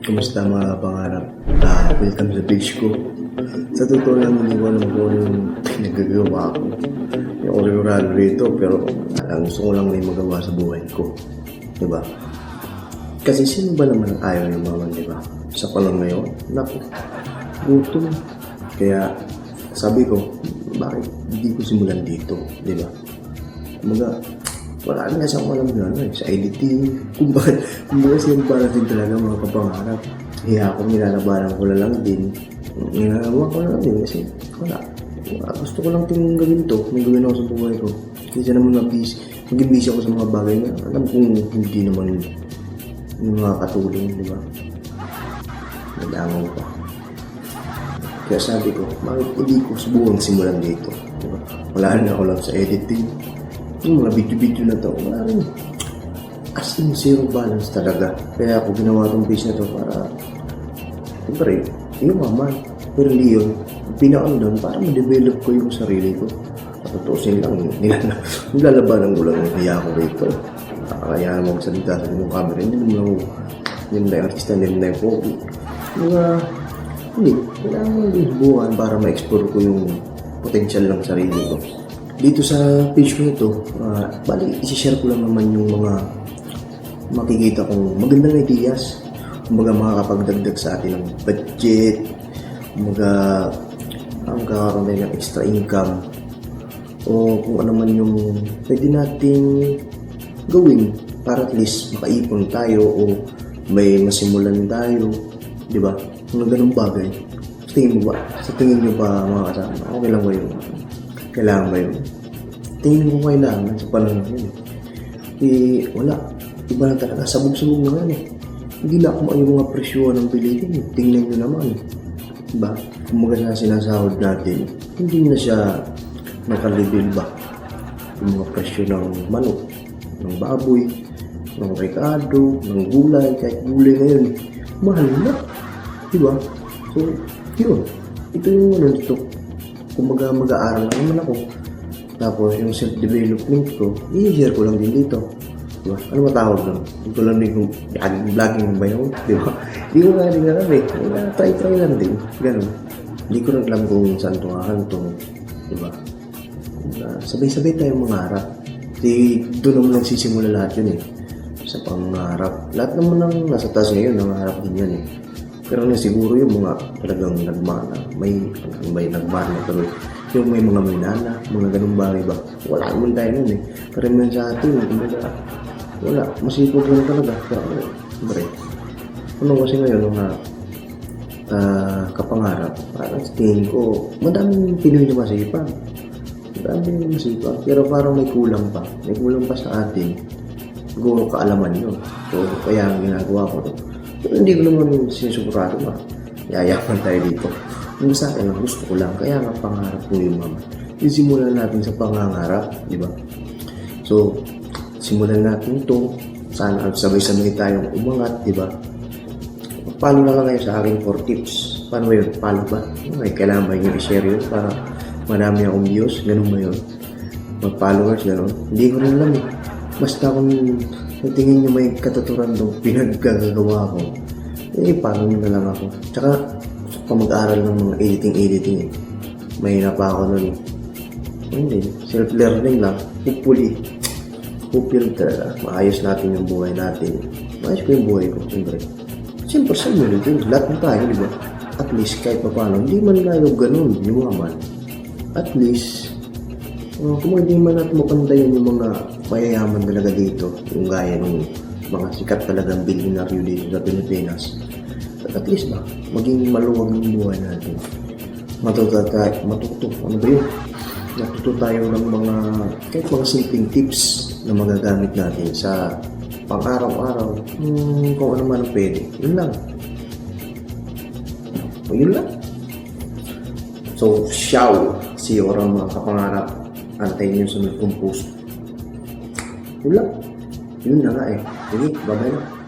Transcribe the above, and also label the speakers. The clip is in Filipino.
Speaker 1: Kumusta mga pangarap? Welcome sa page ko. Sa totoo lang, hindi ko alam kung yung nagagawa ko. Yung oral rito, pero gusto ko lang may magawa sa buhay ko. Diba? Kasi sino ba naman ang ayaw ng mga, diba? Sa panahon ngayon, naku, gutom. Kaya sabi ko, bakit hindi ko simulan dito? Diba? Wala na siyang alam na sa editing. Kung bakit siya din talaga mga kapangarap. Hiya ako, nilalabanan ko na lang din. Ginagawa ko na lang din kasi wala. Gusto ko lang tingin gawin to. May gawin ako sa buhay ko. Kasi naman maging busy ako sa mga bagay na alam kong hindi naman yung mga katulong, di ba? Nadangaw pa. Kaya sabi ko, bakit hindi ko subukan simulan dito? Diba? Wala na ako lang sa editing. Yung mga video-video na to, wala rin. As in, zero balance talaga. Kaya ako ginawa itong page na to para siyempre, inumaman. Pero hindi yun. Pinakang doon para ma-develop ko yung sarili ko. Patutusin lang. Nilalabanan ko lang yung kaya ko rito. Kaya naman magsalita sa yung camera. Hindi naman ako yung artista, hindi naman yung pogi. Hindi. Kailangan mo yung buwan para ma-explore ko yung potential ng sarili ko. Dito sa page ko ito, bali, isi-share ko lang naman yung mga makikita kong magandang ideas. Kumbaga makakapagdagdag sa atin ng budget. Kumbaga, ang kakaroon tayo ng extra income. O kung ano man yung pwede nating gawin para at least makaipon tayo o may masimulan tayo. Diba? Kung ganung bagay. Sa tingin nyo ba mga kasama? Okay lang ba yun? Kailangan ba yun? Tingin ko kailangan sa panahon yun. Wala. Iba na talaga. Sabog-sabog na yan eh. Hindi na ako yung mga presyo ng pilitin eh. Tingnan nyo naman eh. Diba? Kung mga sinasahod natin, hindi na siya nakalibel ba? Yung mga presyo ng manok, ng baboy, ng rekado, ng gulay, kahit gulay ngayon eh. Mahal na. Diba? So, yun. Ito yung ano dito. Kung mag-aaral lang naman ako. Tapos yung self-development ko, i-share ko lang din dito. Diba? Ano matawag lang? Ito lang din kung vlogging ba yun? Diba? Hindi ko nga rin alam eh. Try lang din. Ganun. Hindi ko rin alam kung saan ito kakantong. Diba? Sabay-sabay tayong mangarap. Kasi doon naman nagsisimula lahat yun eh. Sa pangarap. Lahat naman ng nasa taas ngayon, nangarap din yan eh. Pero siguro yung mga talagang nagmana, may nagmana tuloy. Yung may mga minana, mga ganung bagay ba? Wala naman tayo nun eh. Karamihan sa atin, wala. Masipag lang talaga. Pero, siyempre, ano kasi ngayon, mga kapangarap, parang sa tingin ko, madaming Pinoy na masipag. Madaming masipag. Pero parang may kulang pa. May kulang pa sa atin. Siguro kaalaman yun. So, kaya ang ginagawa ko to. Pero hindi ko naman sinusukurado ba? Yayaman tayo dito. Yung sa akin, gusto ko lang. Kaya nga pangarap ko yung mama. Yung simulan natin sa pangangarap, di ba? So, simulan natin ito. Sana sabay-sabay tayong umangat, di ba? Follow na lang kayo sa aking 4 tips. Paano ba yun? Follow ba? Okay, kailangan ba yung i-share yun para marami akong views? Ganun ba yun? Mag-followers, ganun? Hindi ko rin alam eh. Basta kung tingin nyo may katuturan doon pinagkagagawa ko, paano nyo na lang ako. Tsaka, kung mag-aaral ng mga editing eh. Mahina pa ako nun eh. Hindi. Self-learning lang. Hopefully talaga. Maayos natin yung buhay natin. Maayos ko yung buhay ko. Siyempre sa editing. Lahat na tayo, di ba? At least, kahit pa paano, hindi man tayo ganun. Yumaman. At least, kung hindi man natin mapantayan yung mga mayayaman talaga dito, yung gaya ng mga sikat talagang billionaire dito sa Pilipinas. At least ba, maging maluwag yung buhay natin. Matuto tayo ng mga, kahit mga simpleng tips na magagamit natin sa pang-araw-araw, kung ano man ang pwede. Yun lang. So, see you orang mga kapangarap. Antayin nyo sa mga post. Yun lang. Yun na nga eh. Sige, bye-bye na.